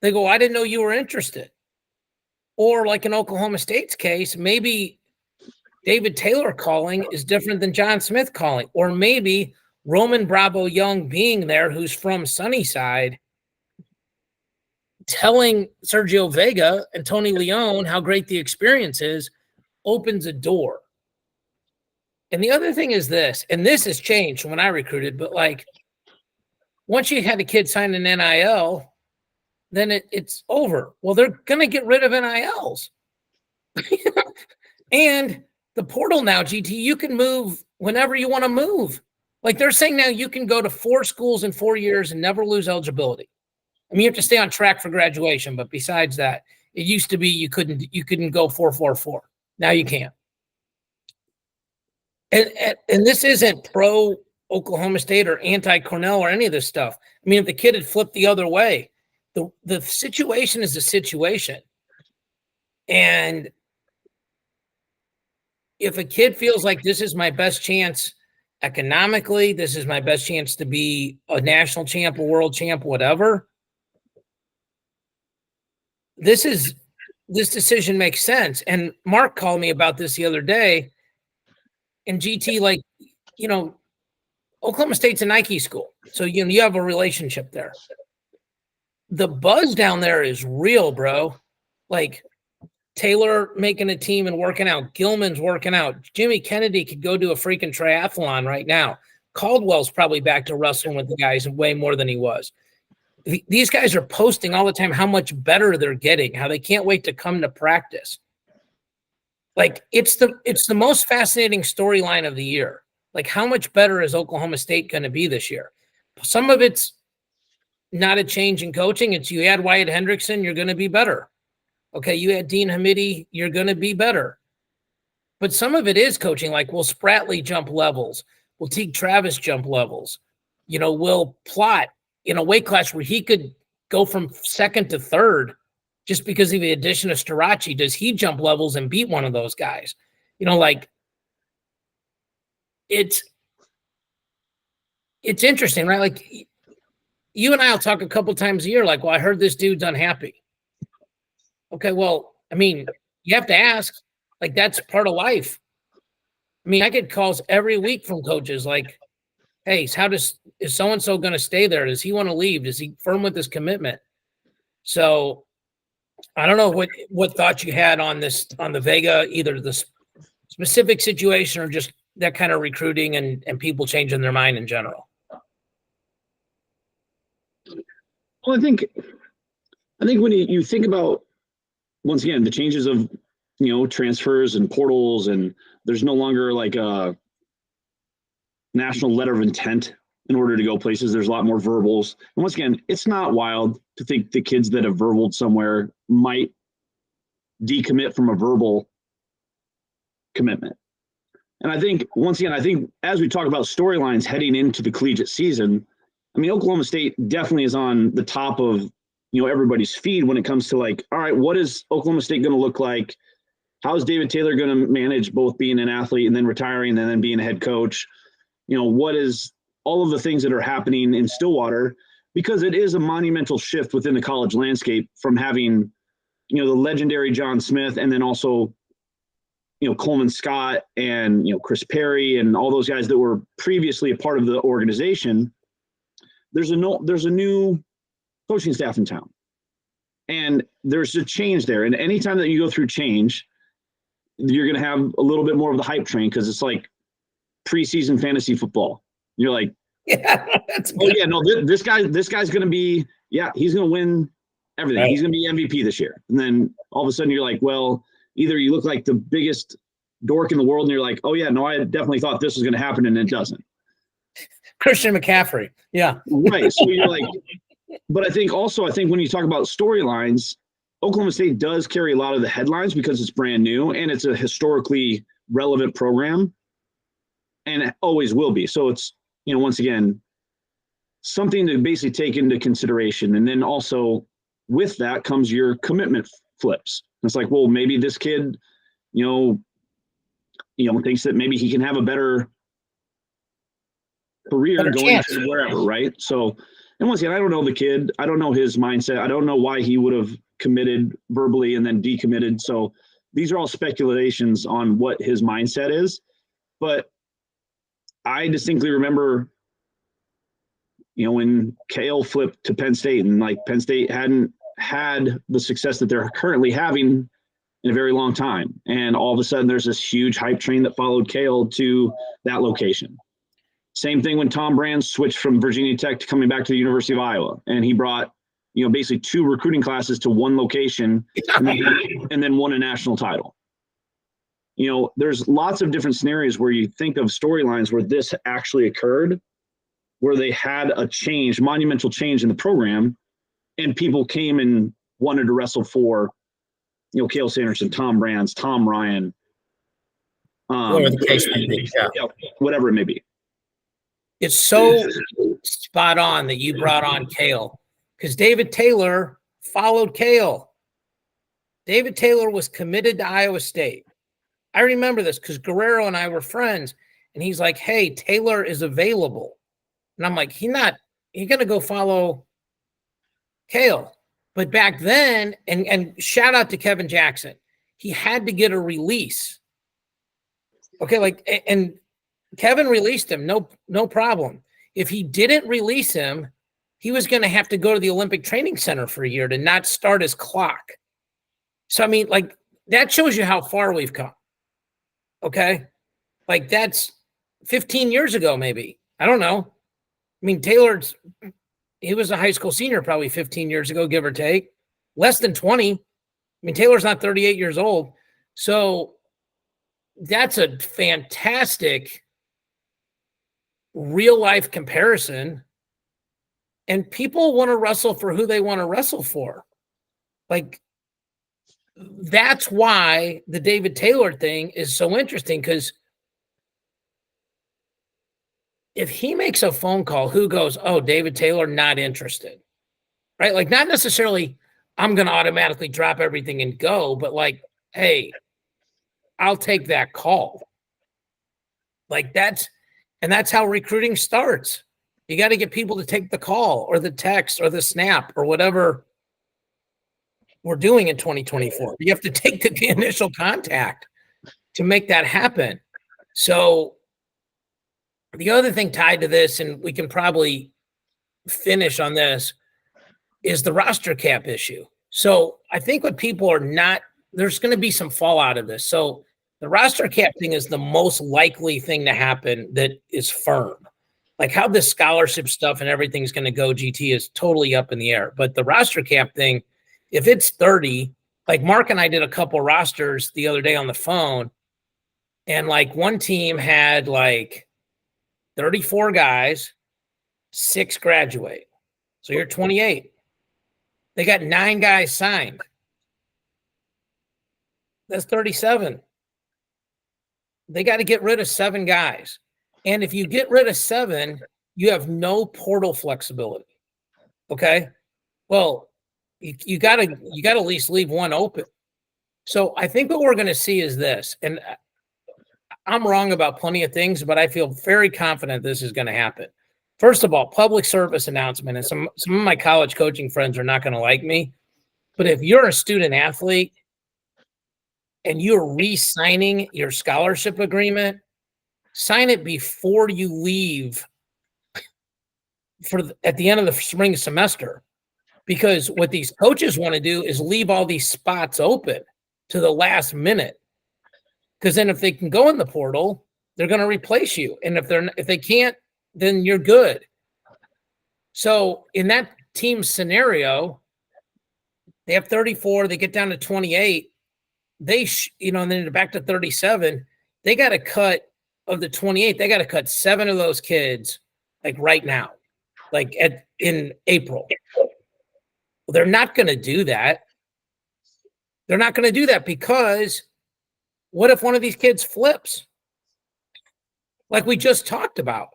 they go, I didn't know you were interested. Or in Oklahoma State's case, maybe David Taylor calling is different than John Smith calling. Or maybe Roman Bravo Young being there, who's from Sunnyside, telling Sergio Vega and Tony Leone how great the experience is, opens a door. And the other thing is this, and this has changed when I recruited, but once you had a kid sign an NIL, then it's over. Well, they're going to get rid of NILs. And the portal now, GT, you can move whenever you want to move. They're saying now you can go to 4 schools in 4 years and never lose eligibility. You have to stay on track for graduation, but besides that, it used to be you couldn't go 4-4-4. Now you can. And this isn't pro Oklahoma State or anti Cornell or any of this stuff. If the kid had flipped the other way, the situation is a situation. And if a kid feels like this is my best chance economically, this is my best chance to be a national champ, a world champ, whatever, this decision makes sense. And Mark called me about this the other day. And GT, Oklahoma State's a Nike school. So, you have a relationship there. The buzz down there is real, bro. Taylor making a team and working out. Gilman's working out. Jimmy Kennedy could go do a freaking triathlon right now. Caldwell's probably back to wrestling with the guys way more than he was. These guys are posting all the time how much better they're getting, how they can't wait to come to practice. Like it's the most fascinating storyline of the year. Like how much better is Oklahoma State going to be this year? Some of it's not a change in coaching. It's you add Wyatt Hendrickson, you're going to be better. Okay, you add Dean Hamidi, you're going to be better. But some of it is coaching. Like will Spratley jump levels? Will Teague Travis jump levels? Will Plott in a weight class where he could go from second to third just because of the addition of Starachi, does he jump levels and beat one of those guys? It's interesting, right? Like you and I will talk a couple times a year, like, well, I heard this dude's unhappy. Okay, well, I mean, you have to ask, like, that's part of life. I mean, I get calls every week from coaches like, hey, is so-and-so going to stay there? Does he want to leave? Is he firm with his commitment? So I don't know what thoughts you had on this, on the Vega, either the specific situation or just that kind of recruiting and people changing their mind in general. Well, I think when you think about, once again, the changes of, transfers and portals, and there's no longer like a national letter of intent in order to go places. There's a lot more verbals. And once again, it's not wild to think the kids that have verbaled somewhere might decommit from a verbal commitment. And I think, once again, as we talk about storylines heading into the collegiate season, I mean, Oklahoma State definitely is on the top of, everybody's feed when it comes to like, all right, what is Oklahoma State going to look like? How is David Taylor going to manage both being an athlete and then retiring and then being a head coach? What is all of the things that are happening in Stillwater? Because it is a monumental shift within the college landscape from having, the legendary John Smith and then also, Coleman Scott and, Chris Perry and all those guys that were previously a part of the organization. There's a new coaching staff in town, and there's a change there. And anytime that you go through change, you're going to have a little bit more of the hype train, because it's like preseason fantasy football. You're like, yeah, this guy's going to be, he's going to win everything. Right. He's going to be MVP this year. And then all of a sudden you're like, well, either you look like the biggest dork in the world and you're like, oh yeah, no, I definitely thought this was going to happen, and it doesn't. Christian McCaffrey. Yeah. Right. So you're like, but I think when you talk about storylines, Oklahoma State does carry a lot of the headlines because it's brand new and it's a historically relevant program, and it always will be. So it's, once again, something to basically take into consideration. And then also with that comes your commitment flips. It's like, well, maybe this kid, thinks that maybe he can have a better career going to wherever, right? So, and once again, I don't know the kid. I don't know his mindset. I don't know why he would have committed verbally and then decommitted. So these are all speculations on what his mindset is. But I distinctly remember, when Kale flipped to Penn State, and like Penn State hadn't had the success that they're currently having in a very long time. And all of a sudden there's this huge hype train that followed Kale to that location. Same thing when Tom Brand switched from Virginia Tech to coming back to the University of Iowa. And he brought, basically 2 recruiting classes to one location and then won a national title. There's lots of different scenarios where you think of storylines where this actually occurred, where they had a change, monumental change in the program, and people came and wanted to wrestle for, Cale Sanderson, Tom Brands, Tom Ryan, whatever the case may be. Yeah. Whatever it may be. It's so spot on that you brought on Kale, because David Taylor followed Kale. David Taylor was committed to Iowa State. I remember this because Guerrero and I were friends, and he's like, hey, Taylor is available. And I'm like, he's going to go follow Kale. But back then, and shout out to Kevin Jackson, he had to get a release. Okay, and Kevin released him, no problem. If he didn't release him, he was going to have to go to the Olympic Training Center for a year to not start his clock. So, I mean, that shows you how far we've come. Okay? That's 15 years ago, maybe. I don't know. I mean, he was a high school senior probably 15 years ago, give or take. Less than 20. I mean, Taylor's not 38 years old. So that's a fantastic real life comparison. And people want to wrestle for who they want to wrestle for. Like, that's why the David Taylor thing is so interesting, because if he makes a phone call, who goes, oh, David Taylor, not interested, right? Like, not necessarily I'm going to automatically drop everything and go, but like, hey, I'll take that call. Like, that's how recruiting starts. You got to get people to take the call or the text or the snap or whatever we're doing in 2024. You have to take the initial contact to make that happen. So the other thing tied to this, and we can probably finish on this, is the roster cap issue. So I think what people are not, there's going to be some fallout of this. So the roster cap thing is the most likely thing to happen that is firm. Like, how the scholarship stuff and everything's going to go, GT, is totally up in the air. But the roster cap thing, if it's 30, like Mark and I did a couple rosters the other day on the phone, and like one team had like 34 guys, 6 graduate. So you're 28. They got 9 guys signed. That's 37. They got to get rid of 7 guys. And if you get rid of 7, you have no portal flexibility. Okay? Well, you got to at least leave one open. So I think what we're going to see is this, and I'm wrong about plenty of things, but I feel very confident this is going to happen. First of all, public service announcement, and some of my college coaching friends are not going to like me, but if you're a student athlete and you're re-signing your scholarship agreement, sign it before you leave at the end of the spring semester. Because what these coaches want to do is leave all these spots open to the last minute. Because then if they can go in the portal, they're going to replace you. And if they can't, then you're good. So in that team scenario, they have 34, they get down to 28. And then they're back to 37. They got to cut, of the 28, they got to cut 7 of those kids like right now, like in April. Well, they're not going to do that. They're not going to do that, because what if one of these kids flips? Like we just talked about.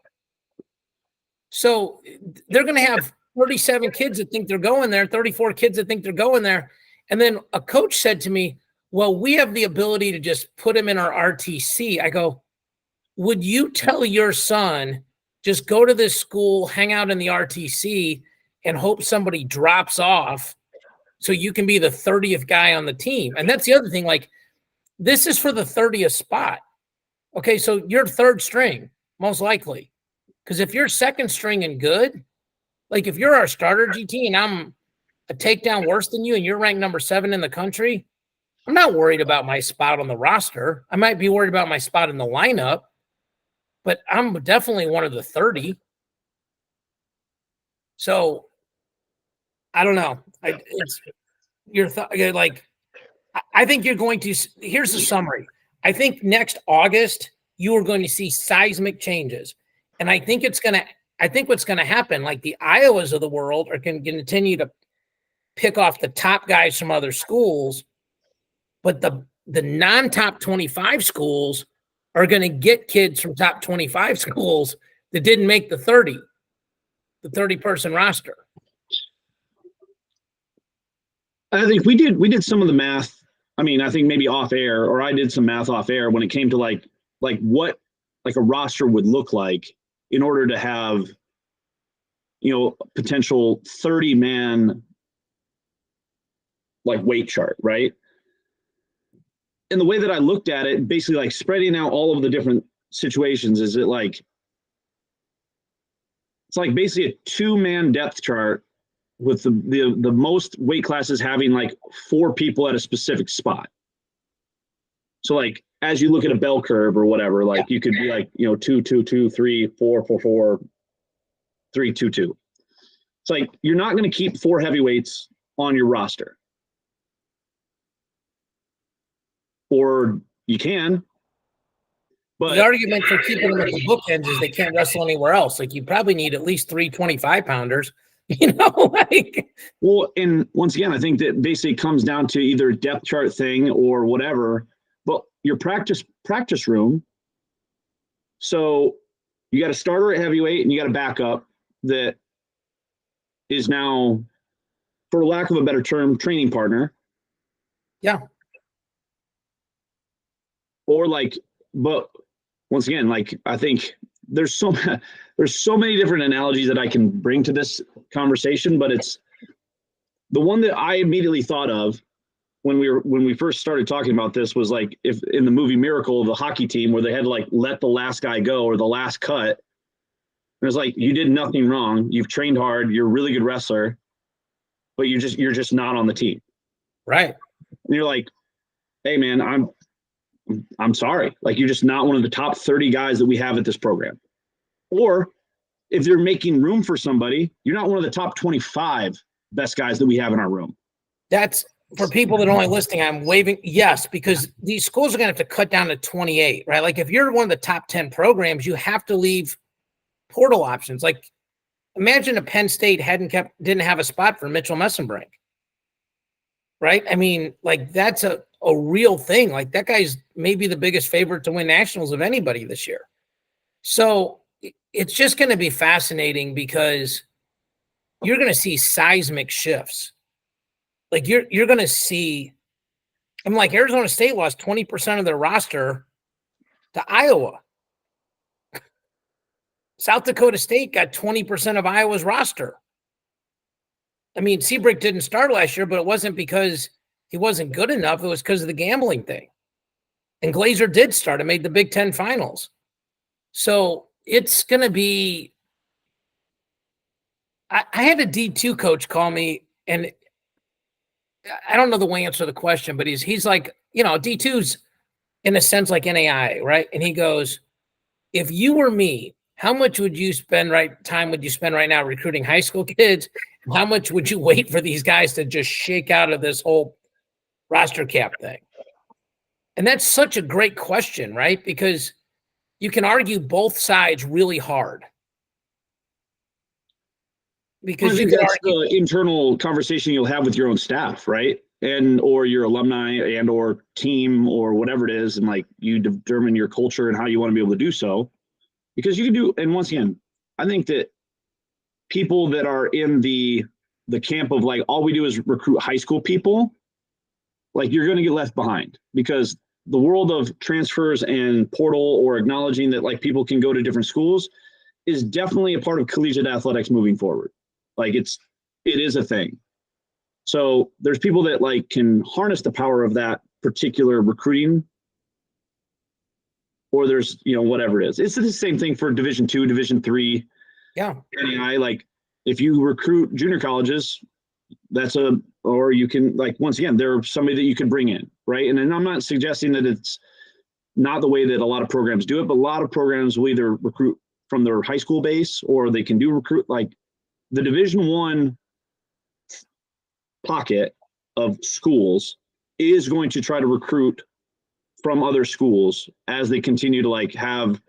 So they're going to have 37 kids that think they're going there, 34 kids that think they're going there. And then a coach said to me, well, we have the ability to just put them in our RTC. I go, would you tell your son, just go to this school, hang out in the RTC, and hope somebody drops off so you can be the 30th guy on the team? And that's the other thing. Like, this is for the 30th spot. Okay, so you're third string, most likely. Because if you're second string and good, like if you're our starter, GT, and I'm a takedown worse than you and you're ranked number 7 in the country, I'm not worried about my spot on the roster. I might be worried about my spot in the lineup, but I'm definitely one of the 30. So I don't know. I think you're going to. Here's the summary. I think next August you are going to see seismic changes, and I think what's going to happen, like the Iowas of the world are going to continue to pick off the top guys from other schools, but the non-top 25 schools are going to get kids from top 25 schools that didn't make the 30-person roster. I think we did some of the math. I mean, I think maybe off air, or I did some math off air when it came to like what like a roster would look like in order to have, potential 30-man like weight chart, right? And the way that I looked at it, basically like spreading out all of the different situations, is it's like basically a 2-man depth chart with the most weight classes having like 4 people at a specific spot. So like as you look at a bell curve or whatever, like you could be like, 2, 2, 2, 3, 4, 4, 4, 3, 2, 2. It's like you're not going to keep 4 heavyweights on your roster. Or you can, But the argument for keeping them at the bookends is they can't wrestle anywhere else. Like you probably need at least 3 25-pounders, like. Well, and once again, I think that basically comes down to either a depth chart thing or whatever, but your practice room. So you got a starter at heavyweight and you got a backup that is now, for lack of a better term, training partner. Yeah. Or like, but once again, like I think there's so many different analogies that I can bring to this conversation, but it's the one that I immediately thought of when we first started talking about this was like if in the movie Miracle, the hockey team where they had to like let the last guy go or the last cut. It was like, you did nothing wrong. You've trained hard. You're a really good wrestler, but you're just not on the team. Right. And you're like, hey man, I'm sorry. Like you're just not one of the top 30 guys that we have at this program. Or if you're making room for somebody, you're not one of the top 25 best guys that we have in our room. That's for people that are only listening. I'm waving yes, because these schools are going to have to cut down to 28, right? Like if you're one of the top 10 programs, you have to leave portal options. Like imagine if Penn State didn't have a spot for Mitchell Messenbrink, right? I mean, like that's a real thing. Like that guy's maybe the biggest favorite to win nationals of anybody this year. So it's just going to be fascinating because you're going to see seismic shifts. Like you're going to see, I'm like Arizona State lost 20% of their roster to Iowa. South Dakota State got 20% of Iowa's roster. I mean, Seabrick didn't start last year, but it wasn't because he wasn't good enough. It was because of the gambling thing. And Glazer did start and made the Big Ten finals. So it's going to be, I had a D2 coach call me, and I don't know the answer to the question, but he's like, D2's in a sense like NAI, right? And he goes, if you were me, how much would you spend right now recruiting high school kids? How much would you wait for these guys to just shake out of this whole roster cap thing? And that's such a great question, right? Because you can argue both sides really hard. Because I think that's the internal conversation you'll have with your own staff, right? And or your alumni and or team or whatever it is, and like you determine your culture and how you want to be able to do so. Because you can do, and once again, I think that people that are in the camp of like all we do is recruit high school people, like you're going to get left behind, because the world of transfers and portal or acknowledging that like people can go to different schools is definitely a part of collegiate athletics moving forward. Like it is a thing. So there's people that like can harness the power of that particular recruiting, or there's, whatever it is. It's the same thing for Division II, Division III. Yeah. NAI, like if you recruit junior colleges, or you can, like, once again, there's somebody that you can bring in, right? And I'm not suggesting that it's not the way that a lot of programs do it, but a lot of programs will either recruit from their high school base, or they can do recruit, like the Division I pocket of schools is going to try to recruit from other schools as they continue to like have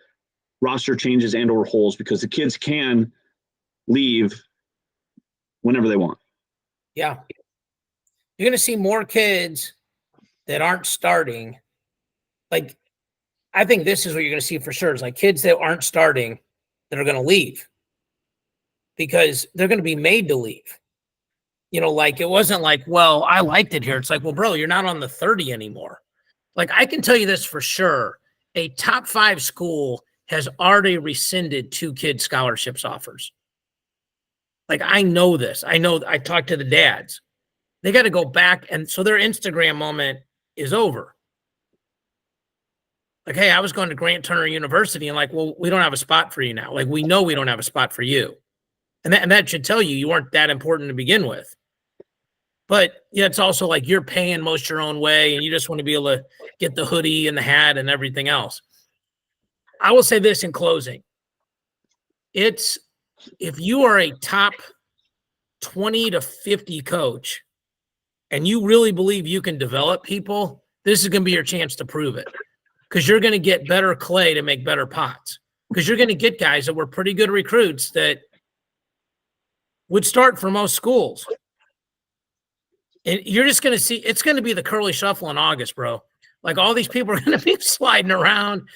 roster changes and or holes, because the kids can leave whenever they want. Yeah. You're going to see more kids that aren't starting. Like, I think this is what you're going to see for sure. Is like kids that aren't starting that are going to leave because they're going to be made to leave. Like it wasn't like, well, I liked it here. It's like, well, bro, you're not on the 30 anymore. Like I can tell you this for sure. A top 5 school has already rescinded 2 kid scholarships offers. Like I know this. I talked to the dads. They got to go back. And so their Instagram moment is over. Like, hey, I was going to Grant Turner University, and like, well, we don't have a spot for you now. Like, we know we don't have a spot for you. And that should tell you weren't that important to begin with. But yeah, it's also like you're paying most your own way, and you just want to be able to get the hoodie and the hat and everything else. I will say this in closing. If you are a top 20 to 50 coach and you really believe you can develop people, this is going to be your chance to prove it. because you're going to get better clay to make better pots, because you're going to get guys that were pretty good recruits that would start for most schools. And you're just going to see, it's going to be the curly shuffle in August, bro. Like all these people are going to be sliding around.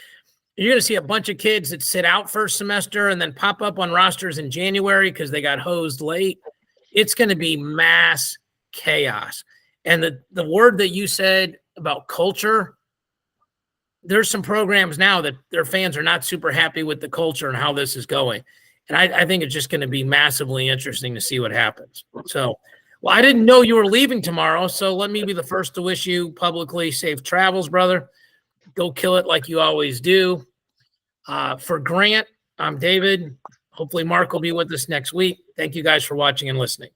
You're going to see a bunch of kids that sit out first semester and then pop up on rosters in January because they got hosed late. It's going to be mass chaos. And the word that you said about culture, there's some programs now that their fans are not super happy with the culture and how this is going. And I think it's just going to be massively interesting to see what happens. So, well, I didn't know you were leaving tomorrow, so let me be the first to wish you publicly safe travels, brother. Go kill it like you always do. For Grant, I'm David. Hopefully Mark will be with us next week. Thank you guys for watching and listening.